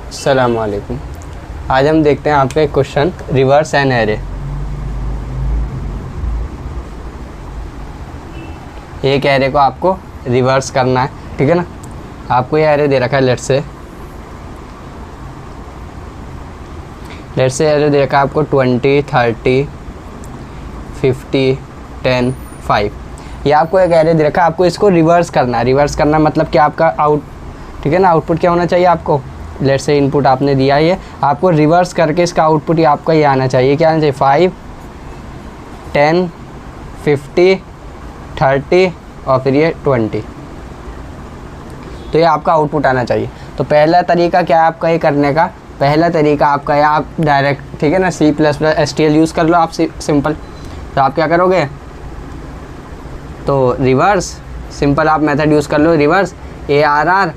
अस्सलाम वालेकुम। आज हम देखते हैं आपका एक क्वेश्चन, रिवर्स एन एरे। एक एरे को आपको रिवर्स करना है, ठीक है ना। आपको ये एरे दे रखा है, लेट्स से एरे दे रखा है आपको 20, 30, 50, 10, 5। ये आपको एक एरे दे रखा है, आपको इसको रिवर्स करना है। रिवर्स करना मतलब कि आपका ठीक है ना, आउटपुट क्या होना चाहिए आपको। लेट्स से इनपुट आपने दिया, ये आपको रिवर्स करके इसका आउटपुट ये आपका ये आना चाहिए। क्या आना चाहिए? 5, 10, 50, 30 और फिर ये 20। तो ये आपका आउटपुट आना चाहिए। तो पहला तरीका क्या है आपका ये करने का? पहला तरीका आपका है, आप डायरेक्ट, ठीक है ना, C++ STL यूज़ कर लो आप, सिंपल। तो आप क्या करोगे? तो रिवर्स सिंपल आप मेथड यूज़ कर लो, reverse ARR,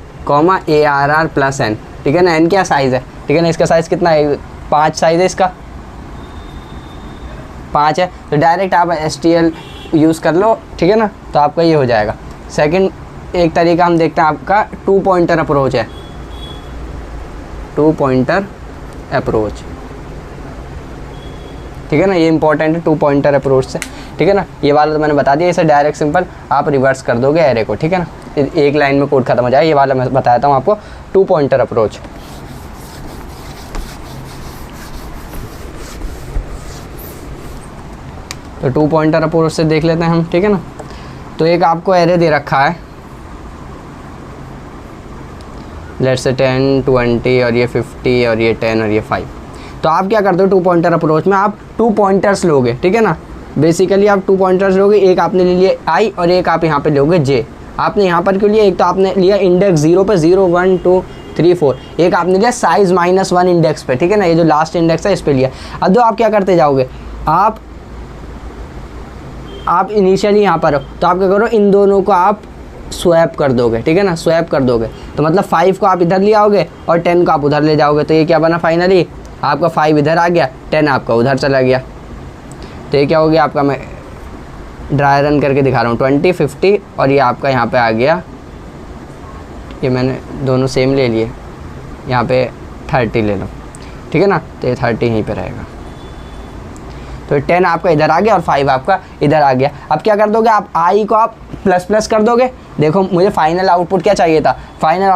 ARR plus n, ठीक है ना। n क्या साइज़ है, ठीक है ना, इसका साइज़ कितना है? 5 साइज़ है इसका, 5 है। तो डायरेक्ट आप STL यूज़ कर लो, ठीक है ना। तो आपका ये हो जाएगा। सेकंड एक तरीका हम देखते हैं आपका 2 पॉइंटर अप्रोच है। 2 पॉइंटर अप्रोच, ठीक है ना, ये इंपॉर्टेंट है 2 पॉइंटर अप्रोच से, ठीक है ना। ये वाला तो मैंने बता दिया, इसे डायरेक्ट सिंपल आप रिवर्स कर दोगे एरे को, ठीक है ना। एक लाइन में कोड खत्म हो जाए। ये वाला मैं बताता हूँ आपको, 2 पॉइंटर अप्रोच। तो 2 पॉइंटर अप्रोच से देख लेते हैं हम, ठीक है ना। तो एक आपको एरे दे रखा है, लेट्स से 10, 20 और ये 50 और ये 10 और ये 5। तो आप क्या करते हो 2 पॉइंटर अप्रोच में? आप 2 पॉइंटर्स लोगे, ठीक है ना। बेसिकली आप 2 पॉइंटर्स लोगे, एक आपने ले लिया I और एक आप यहाँ पे लोगे J। आपने यहाँ पर क्यों लिया? एक तो आपने लिया इंडेक्स 0 पे, 0, 1, 2, 3, 4। एक आपने लिया साइज -1 इंडेक्स पे, ठीक है ना, ये जो लास्ट इंडेक्स है इस पे लिया। अब दो आप क्या करते जाओगे, आप इनिशियली यहाँ पर हो, तो आप क्या करो, इन दोनों को आप स्वैप कर दोगे, ठीक है ना, स्वैप कर दोगे। तो मतलब 5 को आप इधर ले आओगे और 10 को आप उधर ले जाओगे। तो ये क्या बना फाइनली? आपका 5 इधर आ गया, 10 आपका उधर चला गया। तो ये क्या हो गया आपका, मैं ड्राई रन करके दिखा रहा हूँ, 20, 50 और ये आपका यहाँ पे आ गया। ये मैंने दोनों सेम ले लिए, यहाँ पे 30 ले लो, ठीक है ना। तो ये 30 यहीं पे रहेगा। तो 10 आपका इधर आ गया और 5 आपका इधर आ गया। अब क्या कर दोगे आप? I को आप ++ कर दोगे। देखो मुझे फाइनल आउटपुट क्या चाहिए था? फाइनल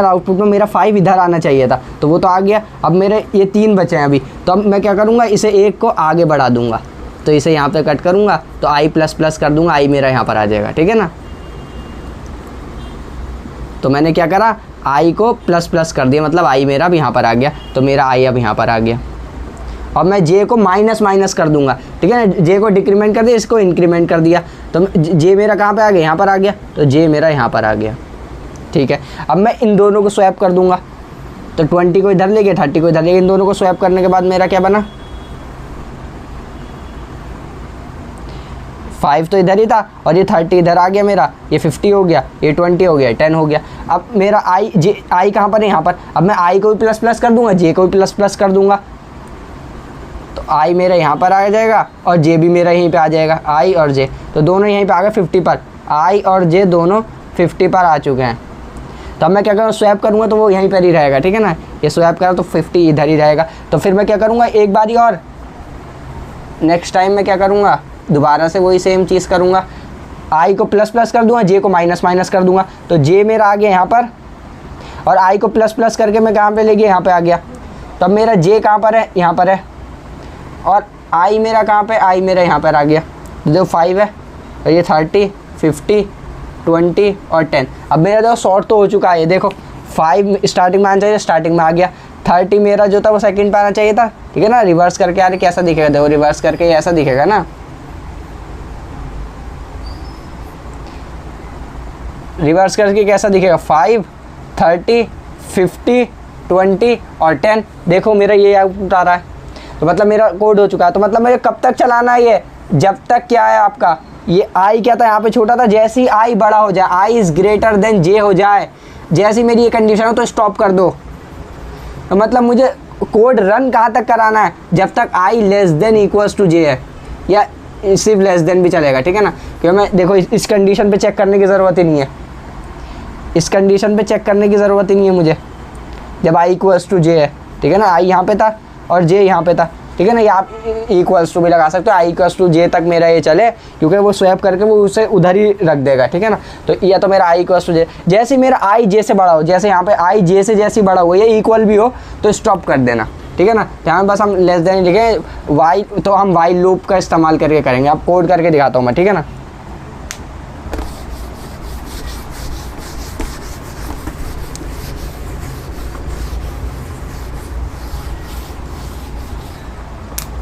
आउटपुट में मेरा 5 इधर आना चाहिए था, तो वो तो आ गया। अब मेरे ये 3 बचे हैं अभी, तो अब मैं क्या करूँगा, इसे एक को आगे बढ़ा दूँगा। तो इसे यहाँ पे कट करूँगा, तो I++ कर दूँगा, I मेरा यहाँ पर आ जाएगा, ठीक है ना। तो मैंने क्या करा, I को ++ कर दिया, मतलब I मेरा अब यहाँ पर आ गया। तो मेरा I अब यहाँ पर आ गया। अब मैं J को माइनस कर दूंगा, ठीक है ना। J को डिक्रीमेंट कर दिया, इसको इंक्रीमेंट कर दिया। तो J मेरा कहाँ पे आ गया? यहाँ पर आ गया। तो J मेरा यहाँ पर आ गया, ठीक है। अब मैं इन दोनों को स्वैप कर दूंगा। तो 20 को इधर ले गया, 30 को इधर ले गया। इन दोनों को स्वैप करने के बाद मेरा क्या बना? 5 तो इधर ही था और ये 30 इधर आ गया मेरा। ये 50 हो गया, ये 20 हो गया, 10 हो गया। अब मेरा I कहाँ पर है? यहाँ पर। अब मैं I को भी ++ कर दूंगा, J को भी ++ कर दूंगा। तो I मेरा यहाँ पर आ जाएगा और J भी मेरा यहीं पे आ जाएगा, I और J। तो दोनों यहीं पे आ गए 50 पर। I और J दोनों 50 पर आ चुके हैं। तो अब मैं क्या करूँ, स्वैप करूँगा तो वो यहीं पर ही रहेगा, ठीक है ना। ये स्वैप करा तो 50 इधर ही रहेगा। तो फिर मैं क्या करूँगा, एक बारी और नेक्स्ट टाइम मैं क्या करूँगा, दोबारा से वही सेम चीज़ करूँगा। I को ++ कर दूँगा, J को माइनस कर दूँगा। तो J मेरा आ गया यहाँ पर और I को ++ करके मैं कहाँ पे ले गया? यहाँ पे आ गया। तब मेरा J कहाँ पर है? यहाँ पर है। और I मेरा कहाँ पे? I मेरा यहाँ पर आ गया। जो 5 है और ये 30, 50, 20 और 10। अब मेरा देखो शॉर्ट तो हो चुका है। ये देखो 5 स्टार्टिंग में आना चाहिए, स्टार्टिंग में आ गया। 30 मेरा जो था वो सेकंड पे आना चाहिए था, ठीक है ना। रिवर्स करके आ रहे, कैसा दिखेगा? देखो रिवर्स करके ऐसा दिखेगा ना। रिवर्स करके कैसा दिखेगा? 5, 30, 50, 20 और 10। देखो मेरा ये आउटपुट आ रहा है। तो मतलब मेरा कोड हो चुका है। तो मतलब मुझे कब तक चलाना है? ये जब तक क्या है आपका, ये I क्या था यहाँ पे छोटा था, जैसे ही I बड़ा हो जाए, I is greater than J हो जाए, जैसी मेरी ये कंडीशन हो तो स्टॉप कर दो। तो मतलब मुझे कोड रन कहाँ तक कराना है? जब तक I <= J है, या सिर्फ लेस देन भी चलेगा, ठीक है ना। क्योंकि मैं देखो इस कंडीशन पे चेक करने की ज़रूरत ही नहीं है, इस कंडीशन पे चेक करने की ज़रूरत ही नहीं है मुझे। जब आई इक्वल्स टू जे है, ठीक है ना, आई यहाँ पे था और जे यहाँ पे था, ठीक है ना, ये आप इक्वल्स टू भी लगा सकते हो, आई इक्वल्स टू जे तक मेरा ये चले, क्योंकि वो स्वैप करके वो उसे उधर ही रख देगा, ठीक है ना। तो या तो मेरा आई इक्वल्स टू जे, जैसे मेरा आई जे से बड़ा हो, जैसे यहाँ पे आई जे से जैसे बड़ा हो, ये इक्वल भी हो तो स्टॉप कर देना, ठीक है ना। यहाँ बस हम लेस देन लिखें वाई, तो हम वाई लूप का इस्तेमाल करके करेंगे, आप कोड करके दिखाता हूँ मैं, ठीक है ना।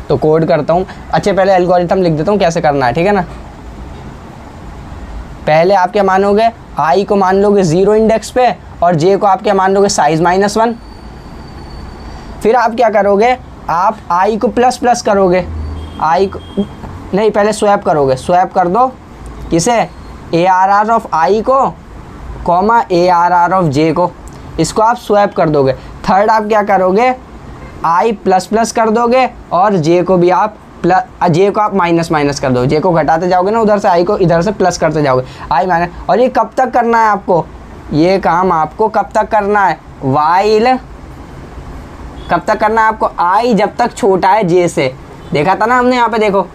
तो कोड करता हूँ, अच्छा पहले एल्गोरिथम लिख देता हूँ कैसे करना है, ठीक है ना। पहले आप क्या मानोगे, आई को मान लोगे 0 इंडेक्स पे और जे को आप क्या मान लोगे साइज -1। फिर आप क्या करोगे, आप आई को प्लस प्लस करोगे, आई को नहीं, पहले स्वैप करोगे, स्वैप कर दो किसे, ARR ऑफ आई को कॉमा ARR ऑफ जे को, इसको आप स्वैप कर दोगे। थर्ड आप क्या करोगे, आई प्लस प्लस कर दोगे और जे को भी आप जे को आप माइनस माइनस कर दो, जे को घटाते जाओगे ना उधर से, आई को इधर से प्लस करते जाओगे, आई माइनस। और ये कब तक करना है आपको, ये काम आपको कब तक करना है, वाइल कब तक करना है आपको, आई जब तक छोटा है जे से, देखा था ना हमने यहाँ पे, देखो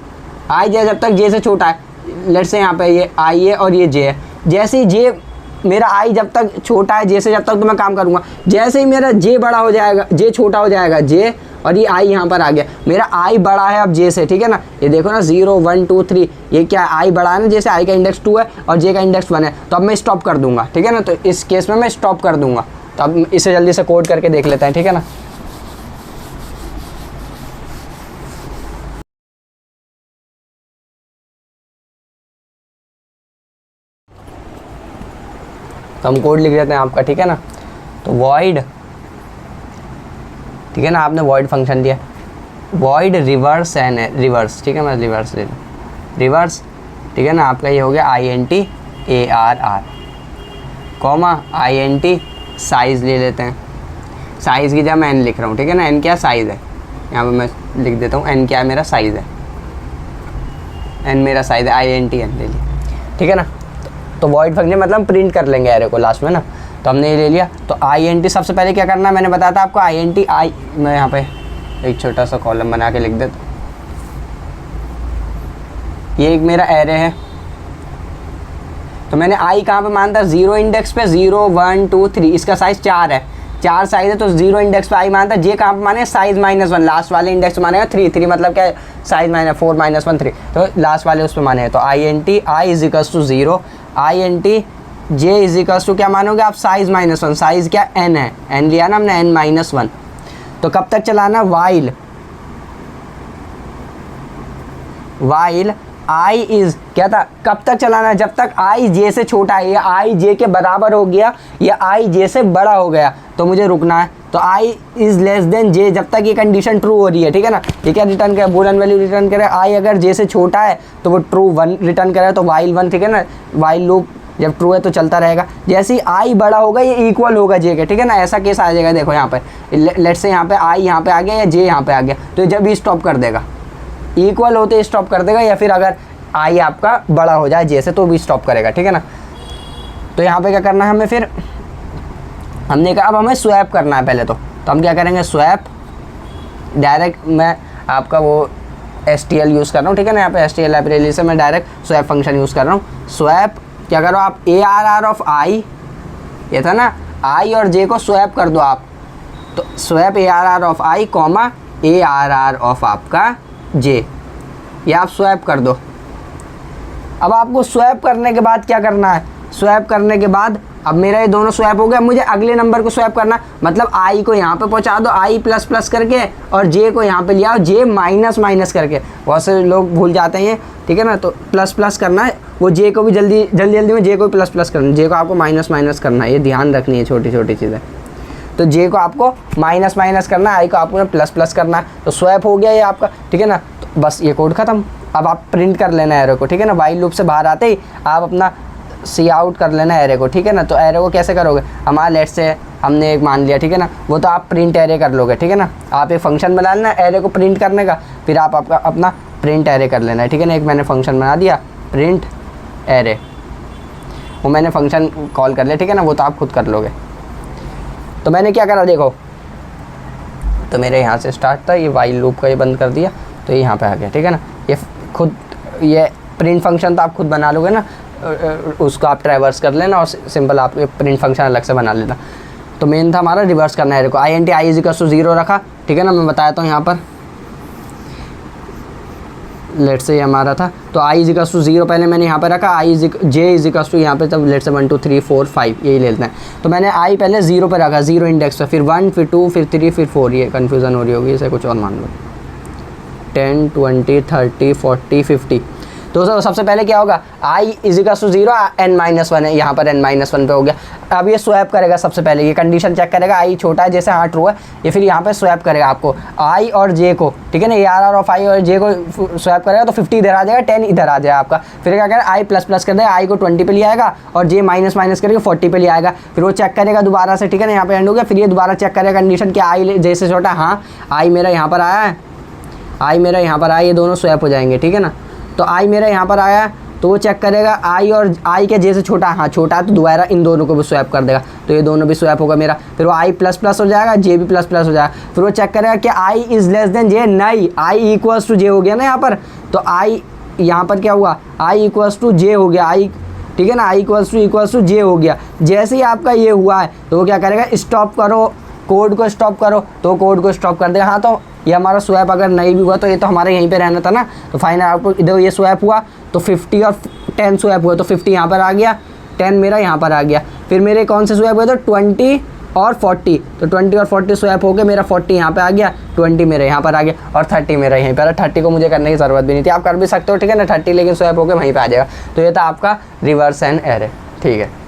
आई जे जब तक जे से छोटा है, लेट्स से यहाँ पे ये आई है और ये जे है, जैसे ही जे मेरा आई जब तक छोटा है जे से, जब तक तो मैं काम करूँगा, जैसे ही मेरा जे बड़ा हो जाएगा, जे छोटा हो जाएगा, जे और ये आई यहाँ पर आ गया, मेरा आई बड़ा है अब जे से, ठीक है ना। ये देखो ना 0 1 2 3, ये क्या है, आई बड़ा है ना, जैसे आई का इंडेक्स 2 है और जे का इंडेक्स 1 है, तो अब मैं स्टॉप कर दूंगा, ठीक है ना। तो इस केस में मैं स्टॉप कर दूंगा। तो अब इसे जल्दी से कोड करके देख लेते हैं, ठीक है ना। तो हम कोड लिख देते हैं आपका, ठीक है ना। तो वॉइड, ठीक है ना, आपने वॉइड फंक्शन दिया, वॉइड रिवर्स एन है, रिवर्स, ठीक है, मैं रिवर्स ले लूँ, रिवर्स, ठीक है ना, आपका ये हो गया INT ARR comma INT size ले लेते हैं, साइज़ की जगह मैं n लिख रहा हूँ, ठीक है ना, n क्या साइज़ है, यहाँ पे मैं लिख देता हूँ n क्या है, मेरा साइज़ है, n मेरा साइज़ है, INT n ले लिया, ठीक है ना। तो वॉइड फंक्शन मतलब प्रिंट कर लेंगे एरे को लास्ट में ना, तो हमने ये ले लिया। तो INT सबसे पहले क्या करना है, मैंने बताया था आपको, INT आई, मैं यहाँ पे एक छोटा सा कॉलम बना के लिख देता, ये एक मेरा एरे है, तो मैंने आई कहाँ पे मानता, 0 इंडेक्स पे, 0 1 2 3, इसका साइज़ 4 है, 4 साइज़ है, तो 0 इंडेक्स पे आई मानता, जे कहाँ पे माने, साइज़ -1, लास्ट वाले इंडेक्स मानेगा 3, 3 मतलब क्या है, साइज़ -4 -1 3, तो लास्ट वाले उस पर माने, तो INT I is equals to 0, INT J is equals to क्या मानोगे आप, साइज़ -1, साइज़ क्या n है, n लिया ना हमने, n-1। तो कब तक चलाना, वाइल वाइल आई इज क्या था, कब तक चलाना है, जब तक आई जे से छोटा है, या आई जे के बराबर हो गया, या आई जे से बड़ा हो गया, तो मुझे रुकना है। तो आई इज़ लेस देन जे, जब तक ये कंडीशन ट्रू हो रही है, ठीक है ना। ये क्या रिटर्न करे, बूलियन वैल्यू रिटर्न करे, आई अगर जे से छोटा है तो वो ट्रू 1 रिटर्न करे, तो वाइल 1, ठीक है ना, वाइल लूप जब ट्रू है तो चलता रहेगा। जैसे ही आई बड़ा होगा ये इक्वल होगा जे के, ठीक है ना, ऐसा केस आ जाएगा। देखो यहाँ पे लेट्स से यहाँ पे आई यहाँ पे आ गया या जे यहाँ पे आ गया, तो जब भी स्टॉप कर देगा, इक्वल होते स्टॉप कर देगा, या फिर अगर आई आपका बड़ा हो जाए जे से तो भी स्टॉप करेगा, ठीक है ना। तो यहाँ पे क्या करना है हमें, फिर हमने कहा अब हमें स्वैप करना है पहले, तो हम क्या करेंगे, स्वैप डायरेक्ट, मैं आपका वो STL यूज़ कर रहा हूँ, ठीक है ना, यहाँ पे STL लाइब्रेरी से मैं डायरेक्ट स्वैप फंक्शन यूज़ कर रहा हूँ। स्वैप क्या करो आप, ARR ऑफ आई, ये था ना, आई और जे को स्वैप कर दो आप, तो swap ARR of I comma ARR of आपका जे, ये आप स्वैप कर दो। अब आपको स्वैप करने के बाद क्या करना है, स्वैप करने के बाद अब मेरा ये दोनों स्वैप हो गया, मुझे अगले नंबर को स्वैप करना, मतलब आई को यहाँ पे पहुँचा दो, आई प्लस प्लस करके, और जे को यहाँ पे ले आओ, जे माइनस माइनस करके, बहुत से लोग भूल जाते हैं ये, ठीक है ना। तो प्लस प्लस करना है, वो जे को भी जल्दी जल्दी में जे को प्लस प्लस करना है, जे को आपको माइनस माइनस करना है, ये ध्यान रखनी है छोटी छोटी चीज़ें। तो जे को आपको माइनस माइनस करना है, आई को आपको प्लस प्लस करना है, तो स्वैप हो गया ये आपका, ठीक है ना। तो बस ये कोड ख़त्म। अब आप प्रिंट कर लेना एरो को, ठीक है ना, वाइल लूप से बाहर आते ही आप अपना सी आउट कर लेना एरे को, ठीक है ना। तो एरे को कैसे करोगे, हमारा लेट से हमने एक मान लिया, ठीक है ना, वो तो आप प्रिंट एरे कर लोगे, ठीक है ना। आप एक फंक्शन बना लेना एरे को प्रिंट करने का, फिर आप आपका अपना प्रिंट एरे कर लेना है, ठीक है ना। एक मैंने फंक्शन बना दिया प्रिंट एरे, वो मैंने फंक्शन कॉल कर लिया, ठीक है ना, वो तो आप खुद कर लोगे। तो मैंने क्या करा देखो, तो मेरे यहाँ से स्टार्ट था, ये वाइल लूप का ये बंद कर दिया, तो ये यहाँ पे आ गया, ठीक है ना। ये खुद ये प्रिंट फंक्शन तो आप खुद बना लोगे ना, उसको आप ट्रैवर्स कर लेना और सिंपल आप प्रिंट फंक्शन अलग से बना लेना। तो मेन था हमारा रिवर्स करना है, देखो I N T I equals to 0 रखा, ठीक है ना। मैं बताया हूँ यहाँ पर लेट से हमारा था, तो आई इजिकल्स टू 0 पहले मैंने यहाँ पर रखा, आई जे इजिकल्स टू यहाँ पे तब लेट से 1 2 3 4 5 यही लेते हैं। तो मैंने आई पहले 0 पर रखा, 0 इंडेक्स पे, फिर 1 फिर 2 फिर 3 फिर 4, ये कन्फ्यूज़न हो रही होगी, इसे कुछ और मान लो, 10 20 30 40 50। तो सबसे पहले क्या होगा, आई इजिकल्स टू 0 n-1 है, यहाँ पर n-1 पे हो गया। अब ये स्वैप करेगा, सबसे पहले ये कंडीशन चेक करेगा, आई छोटा है जैसे, हाँ ट्रू है, ये फिर यहाँ पे स्वैप करेगा आपको आई और जे को, ठीक है ना। ये आर ऑफ आई और जे को स्वैप करेगा, तो 50 इधर आ जाएगा, 10 इधर आ जाएगा आपका। फिर क्या करेगा, आई प्लस प्लस कर देगा, आई को 20 पे ले आएगा और जे माइनस माइनस करके 40 पे ले आएगा। फिर वो चेक करेगा दोबारा से, ठीक है ना, यहाँ पे एंड हो गया। फिर ये दोबारा चेक करेगा कंडीशन कि आई जैसे छोटा, हाँ आई मेरा यहाँ पर आया है, आई मेरा यहाँ पर आया, ये दोनों स्वैप हो जाएंगे, ठीक है ना। तो आई मेरा यहाँ पर आया, तो वो चेक करेगा आई और आई के जे से छोटा, हाँ छोटा है, तो दोबारा इन दोनों को भी स्वैप कर देगा, तो ये दोनों भी स्वैप होगा मेरा। फिर वो आई प्लस प्लस हो जाएगा, जे भी प्लस प्लस हो जाएगा। फिर वो चेक करेगा कि आई इज़ लेस देन जे, नहीं आई इक्वल्स टू जे हो गया ना यहाँ पर, तो आई यहाँ पर क्या हुआ, आई इक्वल्स टू जे हो गया, आई ठीक है ना, आई इक्वल्स टू जे हो गया। जैसे ही आपका ये हुआ है, तो वो क्या करेगा, स्टॉप करो, कोड को स्टॉप करो, तो कोड को स्टॉप कर देगा। हाँ तो ये हमारा स्वैप अगर नहीं भी हुआ, तो ये तो हमारे यहीं पे रहना था ना, तो फाइनल आपको इधर ये स्वैप हुआ, तो 50 और 10 स्वैप हुआ, तो 50 यहाँ पर आ गया, 10 मेरा यहाँ पर आ गया। फिर मेरे कौन से स्वैप हुए, तो 20 और 40, तो 20 और 40 स्वैप हो गए, मेरा 40 यहाँ पे आ गया, 20 मेरे यहाँ पर आ गया और 30 मेरा यहीं पर। 30 को मुझे करने की ज़रूरत भी नहीं थी, आप कर भी सकते हो, ठीक है ना, 30 लेकिन स्वैप हो गए वहीं पर आ जाएगा। तो ये था आपका रिवर्स एंड एरे, ठीक है।